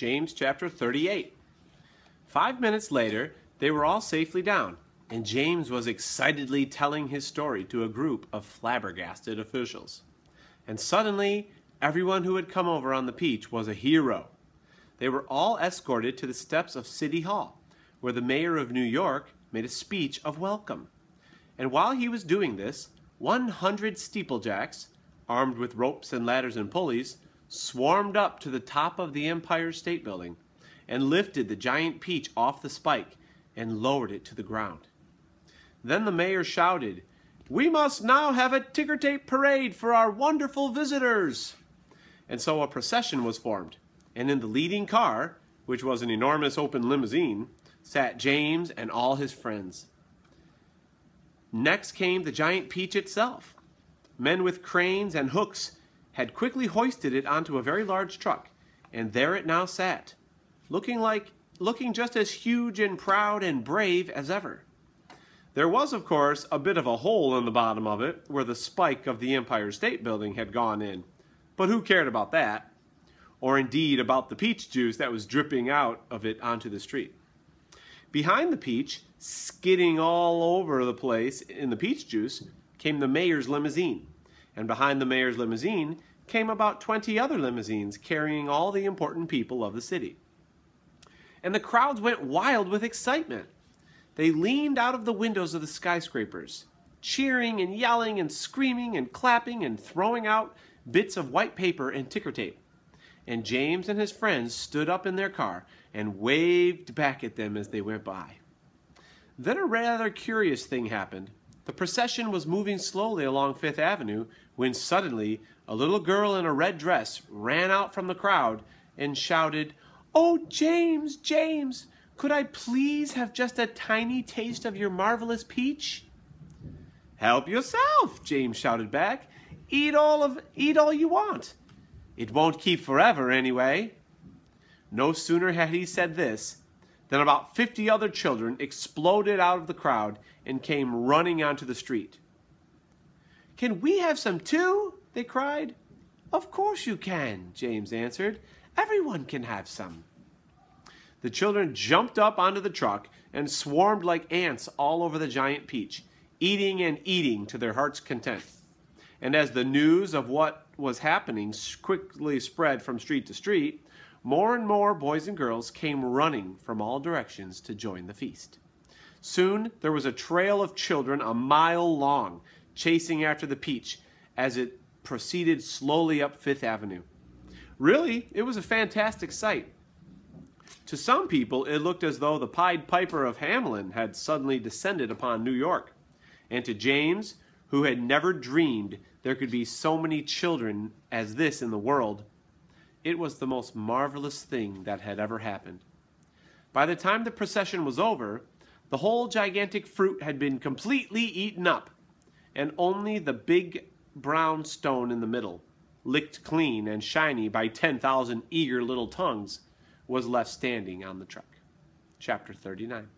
James chapter 38. 5 minutes later, they were all safely down, and James was excitedly telling his story to a group of flabbergasted officials. And suddenly, everyone who had come over on the Peach was a hero. They were all escorted to the steps of City Hall, where the mayor of New York made a speech of welcome. And while he was doing this, 100 steeplejacks, armed with ropes and ladders and pulleys, swarmed up to the top of the Empire State Building and lifted the giant peach off the spike and lowered it to the ground. Then the mayor shouted, "We must now have a ticker-tape parade for our wonderful visitors!" And so a procession was formed, and in the leading car, which was an enormous open limousine, sat James and all his friends. Next came the giant peach itself. Men with cranes and hooks had quickly hoisted it onto a very large truck, and there it now sat, looking just as huge and proud and brave as ever. There was, of course, a bit of a hole in the bottom of it where the spike of the Empire State Building had gone in, but who cared about that? Or indeed about the peach juice that was dripping out of it onto the street. Behind the peach, skidding all over the place in the peach juice, came the mayor's limousine. And behind the mayor's limousine came about 20 other limousines carrying all the important people of the city. And the crowds went wild with excitement. They leaned out of the windows of the skyscrapers, cheering and yelling and screaming and clapping and throwing out bits of white paper and ticker tape. And James and his friends stood up in their car and waved back at them as they went by. Then a rather curious thing happened. The procession was moving slowly along Fifth Avenue when suddenly a little girl in a red dress ran out from the crowd and shouted, "Oh, James, James, could I please have just a tiny taste of your marvelous peach?" "Help yourself," James shouted back. Eat all you want. It won't keep forever anyway." No sooner had he said this than about 50 other children exploded out of the crowd and came running onto the street. "Can we have some too?" they cried. "Of course you can," James answered. "Everyone can have some." The children jumped up onto the truck and swarmed like ants all over the giant peach, eating and eating to their heart's content. And as the news of what was happening quickly spread from street to street, more and more boys and girls came running from all directions to join the feast. Soon there was a trail of children a mile long, chasing after the peach as it proceeded slowly up Fifth Avenue. Really, it was a fantastic sight. To some people, it looked as though the Pied Piper of Hamelin had suddenly descended upon New York. And to James, who had never dreamed there could be so many children as this in the world, it was the most marvelous thing that had ever happened. By the time the procession was over, the whole gigantic fruit had been completely eaten up, and only the big brown stone in the middle, licked clean and shiny by 10,000 eager little tongues, was left standing on the truck. Chapter 39.